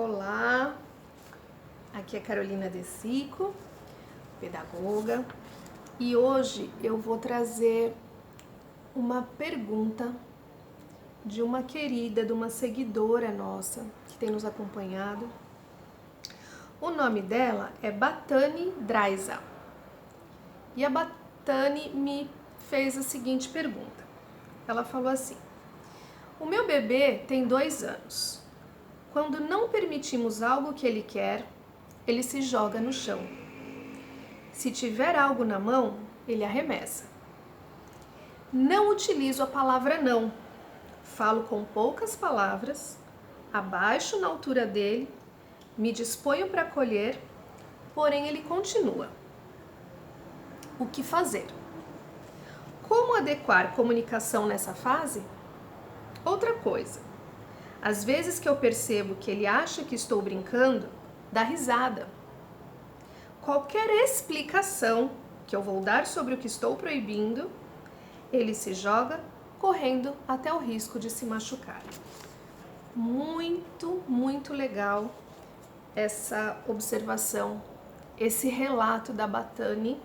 Olá, aqui é Carolina Desico, pedagoga, e hoje eu vou trazer uma pergunta de uma querida, de uma seguidora nossa que tem nos acompanhado. O nome dela é Batani Draisa e a Batani me fez a seguinte pergunta. Ela falou assim: o meu bebê tem 2 anos. Quando não permitimos algo que ele quer, ele se joga no chão. Se tiver algo na mão, ele arremessa. Não utilizo a palavra não. Falo com poucas palavras, abaixo na altura dele, me disponho para acolher, porém ele continua. O que fazer? Como adequar comunicação nessa fase? Outra coisa. Às vezes que eu percebo que ele acha que estou brincando, dá risada. Qualquer explicação que eu vou dar sobre o que estou proibindo, ele se joga correndo até o risco de se machucar. Muito legal essa observação, esse relato da Batani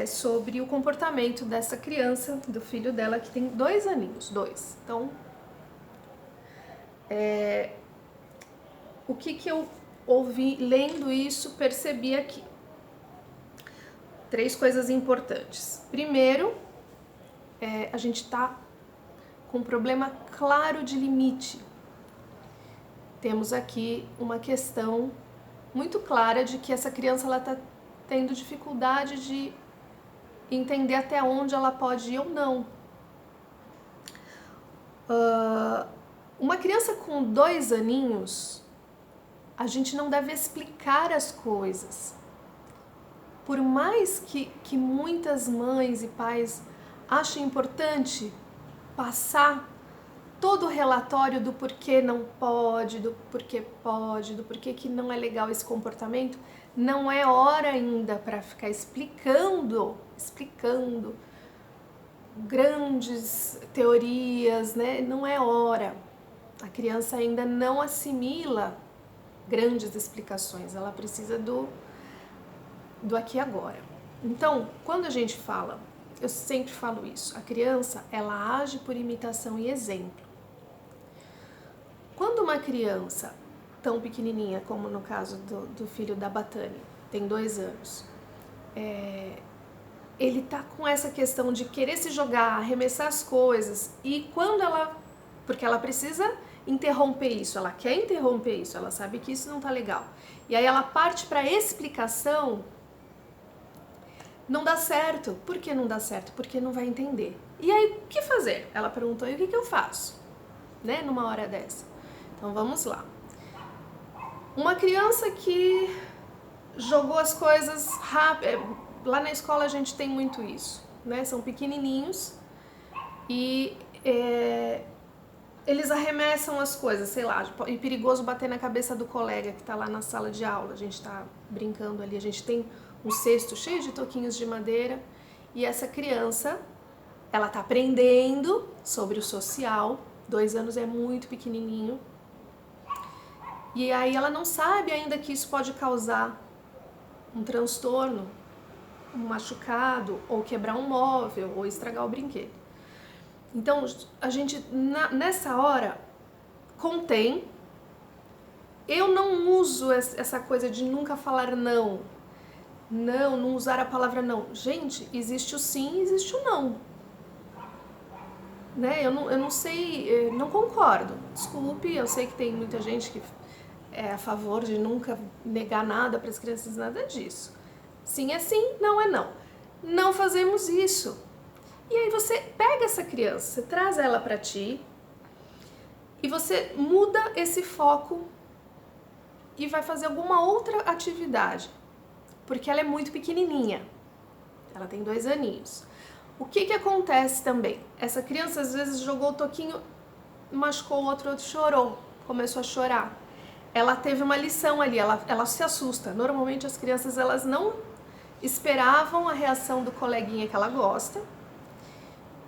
sobre o comportamento dessa criança, do filho dela, que tem 2 aninhos, 2. Então, o que eu ouvi lendo isso, percebi aqui? 3 coisas importantes. Primeiro, a gente está com um problema claro de limite. Temos aqui uma questão muito clara de que essa criança está tendo dificuldade de entender até onde ela pode ir ou não. Uma criança com 2 aninhos, a gente não deve explicar as coisas. Por mais que muitas mães e pais achem importante passar todo o relatório do porquê não pode, do porquê pode, do porquê que não é legal esse comportamento, não é hora ainda para ficar explicando grandes teorias, né? Não é hora. A criança ainda não assimila grandes explicações, ela precisa do aqui e agora. Então, quando a gente fala, eu sempre falo isso, a criança, ela age por imitação e exemplo. Quando uma criança tão pequenininha, como no caso do filho da Batani, tem 2 anos, ele tá com essa questão de querer se jogar, arremessar as coisas, e quando porque ela precisa interromper isso, ela quer interromper isso, ela sabe que isso não tá legal, e aí ela parte para explicação, não dá certo. Por que não dá certo? Porque não vai entender. E aí, o que fazer? Ela perguntou, e o que eu faço? Né, numa hora dessa. Então, vamos lá. Uma criança que jogou as coisas rápido, lá na escola a gente tem muito isso, né? São pequenininhos e eles arremessam as coisas, sei lá, é perigoso bater na cabeça do colega que está lá na sala de aula, a gente está brincando ali, a gente tem um cesto cheio de toquinhos de madeira e essa criança, ela está aprendendo sobre o social, 2 anos é muito pequenininho, e aí ela não sabe ainda que isso pode causar um transtorno, um machucado, ou quebrar um móvel, ou estragar o brinquedo. Então, a gente, nessa hora, contém. Eu não uso essa coisa de nunca falar não. Não usar a palavra não. Gente, existe o sim, existe o não. Né? Eu não sei, não concordo. Desculpe, eu sei que tem muita gente que é a favor de nunca negar nada para as crianças, nada disso. Sim é sim, não é não. Não fazemos isso. E aí você pega essa criança, você traz ela para ti e você muda esse foco e vai fazer alguma outra atividade, porque ela é muito pequenininha, ela tem 2 aninhos. O que acontece também? Essa criança às vezes jogou o toquinho, machucou o outro chorou, começou a chorar. Ela teve uma lição ali, ela se assusta. Normalmente as crianças elas não esperavam a reação do coleguinha que ela gosta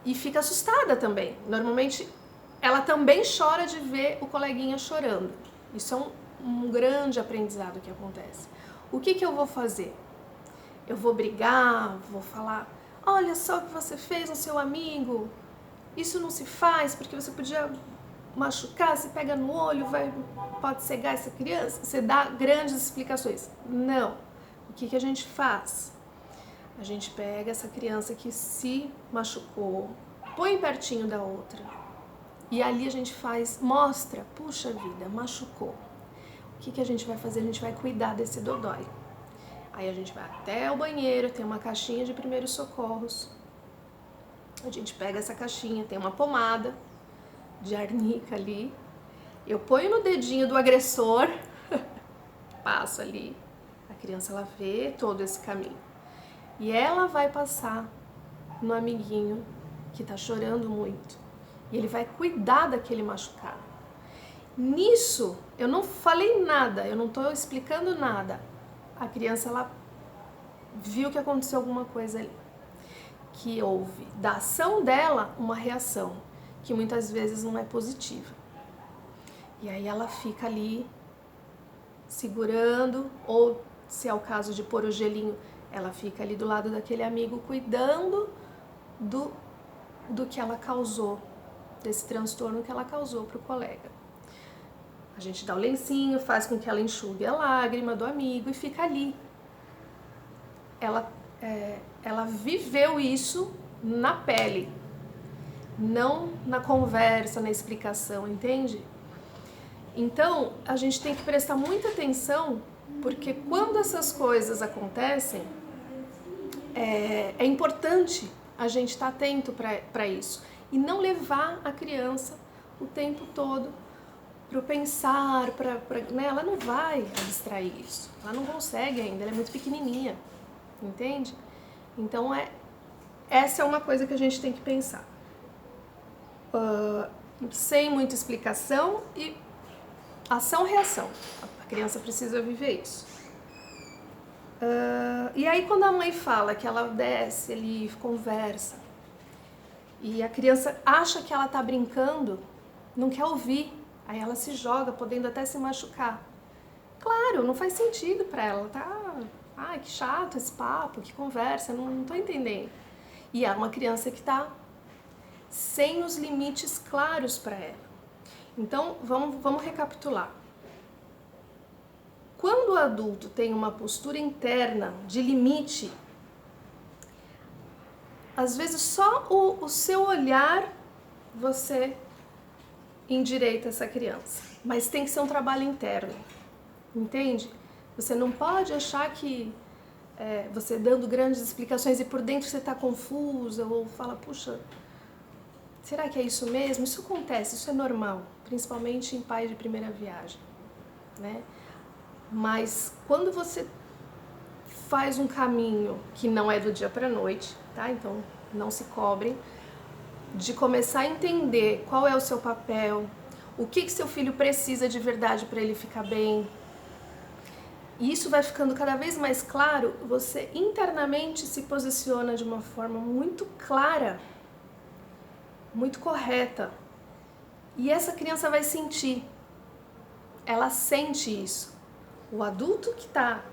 e fica assustada também. Normalmente ela também chora de ver o coleguinha chorando. Isso é um grande aprendizado que acontece. O que eu vou fazer? Eu vou brigar, vou falar, olha só o que você fez no seu amigo, isso não se faz porque você podia machucar, você pega no olho, pode cegar essa criança, você dá grandes explicações. Não. O que a gente faz? A gente pega essa criança que se machucou, põe pertinho da outra e ali a gente mostra, puxa vida, machucou. O que a gente vai fazer? A gente vai cuidar desse dodói. Aí a gente vai até o banheiro, tem uma caixinha de primeiros socorros. A gente pega essa caixinha, tem uma pomada de arnica ali. Eu ponho no dedinho do agressor, passo ali. A criança, ela vê todo esse caminho. E ela vai passar no amiguinho que tá chorando muito. E ele vai cuidar daquele machucado. Nisso, eu não falei nada, eu não tô explicando nada. A criança, ela viu que aconteceu alguma coisa ali. Que houve da ação dela uma reação, que muitas vezes não é positiva. E aí ela fica ali segurando, ou se é o caso de pôr o gelinho, ela fica ali do lado daquele amigo cuidando do que ela causou, desse transtorno que ela causou para o colega. A gente dá o lencinho, faz com que ela enxugue a lágrima do amigo e fica ali. Ela viveu isso na pele, não na conversa, na explicação, entende? Então, a gente tem que prestar muita atenção, porque quando essas coisas acontecem, é importante a gente estar atento para isso e não levar a criança o tempo todo para o pensar, né? Ela não vai abstrair isso, ela não consegue ainda, ela é muito pequenininha, entende? Então, essa é uma coisa que a gente tem que pensar. Sem muita explicação e ação-reação. A criança precisa viver isso. E aí quando a mãe fala que ela desce ali, conversa, e a criança acha que ela tá brincando, não quer ouvir, aí ela se joga, podendo até se machucar. Claro, não faz sentido pra ela, tá? Ai, que chato esse papo, que conversa, não tô entendendo. E é uma criança que tá sem os limites claros para ela. Então, vamos recapitular. Quando o adulto tem uma postura interna de limite, às vezes só o seu olhar você endireita essa criança. Mas tem que ser um trabalho interno, entende? Você não pode achar que você dando grandes explicações e por dentro você está confusa ou fala, puxa, será que é isso mesmo? Isso acontece, isso é normal, principalmente em pais de primeira viagem, né? Mas quando você faz um caminho que não é do dia para a noite, tá? Então não se cobrem, de começar a entender qual é o seu papel, o que seu filho precisa de verdade para ele ficar bem. E isso vai ficando cada vez mais claro, você internamente se posiciona de uma forma muito clara, muito correta. E essa criança vai sentir, ela sente isso. O adulto que está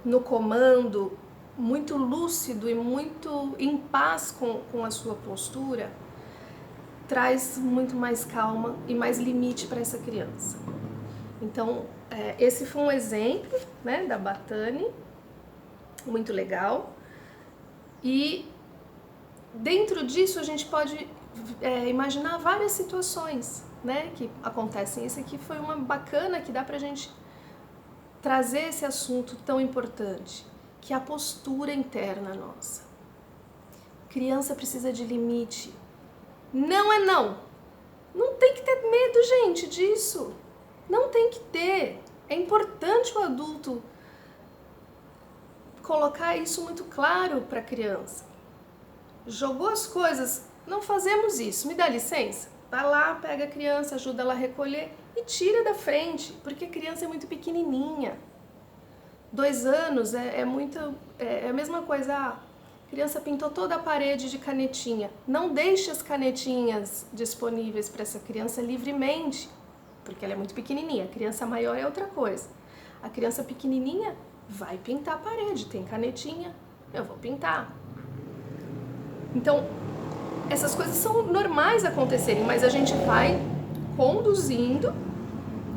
no comando, muito lúcido e muito em paz com a sua postura, traz muito mais calma e mais limite para essa criança. Então, esse foi um exemplo, né, da Batani, muito legal. E dentro disso a gente pode imaginar várias situações, né, que acontecem. Esse aqui foi uma bacana que dá pra gente trazer esse assunto tão importante, que é a postura interna nossa. Criança precisa de limite. Não é não. Não tem que ter medo, gente, disso. Não tem que ter. É importante o adulto colocar isso muito claro para a criança. Jogou as coisas, não fazemos isso, me dá licença? Vai lá, pega a criança, ajuda ela a recolher e tira da frente, porque a criança é muito pequenininha. 2 anos é a mesma coisa, criança pintou toda a parede de canetinha. Não deixe as canetinhas disponíveis para essa criança livremente, porque ela é muito pequenininha. A criança maior é outra coisa. A criança pequenininha vai pintar a parede, tem canetinha, eu vou pintar. Então, essas coisas são normais acontecerem, mas a gente vai conduzindo,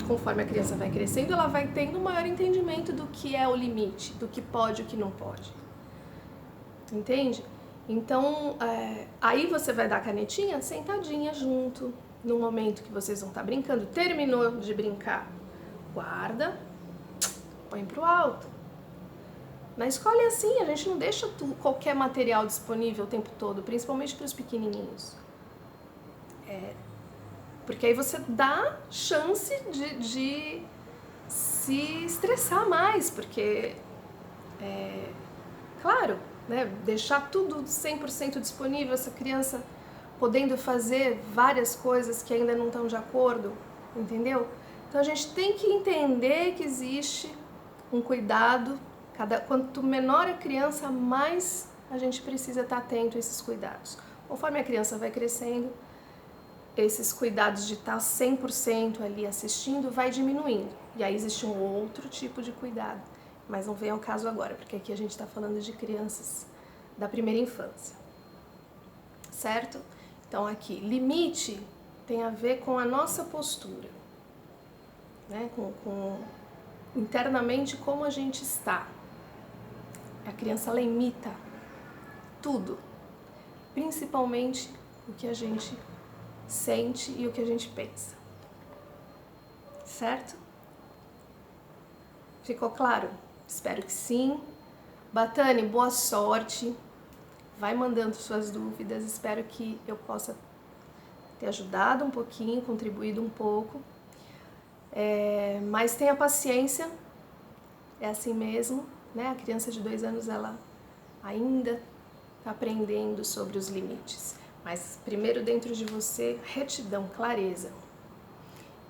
conforme a criança vai crescendo, ela vai tendo um maior entendimento do que é o limite, do que pode e o que não pode. Entende? Então, aí você vai dar a canetinha sentadinha junto, no momento que vocês vão estar brincando. Terminou de brincar, guarda, põe pro alto. Na escola é assim, a gente não deixa qualquer material disponível o tempo todo, principalmente para os pequenininhos. Porque aí você dá chance de se estressar mais, porque, claro, né, deixar tudo 100% disponível, essa criança podendo fazer várias coisas que ainda não estão de acordo, entendeu? Então a gente tem que entender que existe um cuidado, quanto menor a criança, mais a gente precisa estar atento a esses cuidados. Conforme a criança vai crescendo, esses cuidados de estar 100% ali assistindo vai diminuindo. E aí existe um outro tipo de cuidado, mas não vem ao caso agora, porque aqui a gente está falando de crianças da primeira infância, certo? Então aqui, limite tem a ver com a nossa postura, né? Com internamente como a gente está. A criança, ela imita tudo, principalmente o que a gente sente e o que a gente pensa, certo? Ficou claro? Espero que sim. Batane, boa sorte. Vai mandando suas dúvidas. Espero que eu possa ter ajudado um pouquinho, contribuído um pouco. Mas tenha paciência. É assim mesmo, né? A criança de 2 anos, ela ainda está aprendendo sobre os limites. Mas primeiro dentro de você, retidão, clareza.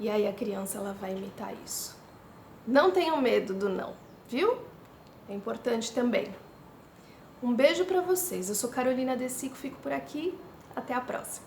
E aí a criança, ela vai imitar isso. Não tenham medo do não, viu? É importante também. Um beijo para vocês. Eu sou Carolina Desico, fico por aqui. Até a próxima.